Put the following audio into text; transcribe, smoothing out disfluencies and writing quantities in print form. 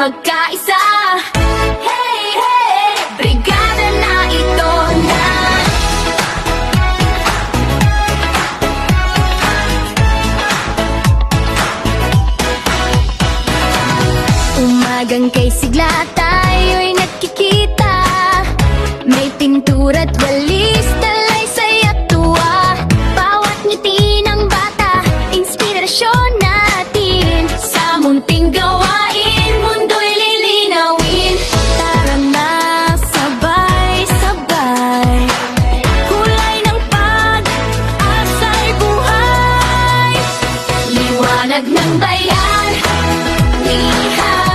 magkaisa. Hey, hey, brigada na ito na. Umagang kay sigla tayo'y nagkikita. May pintura't walis, dalaysay at tuwa. Bawat ngiti ng bata, inspirasyon natin. Sa munting gawain, mundo'y lilinawin. Tara na, sabay-sabay. Kulay ng pag-asa'y buhay. Liwanag ng bayan, liha.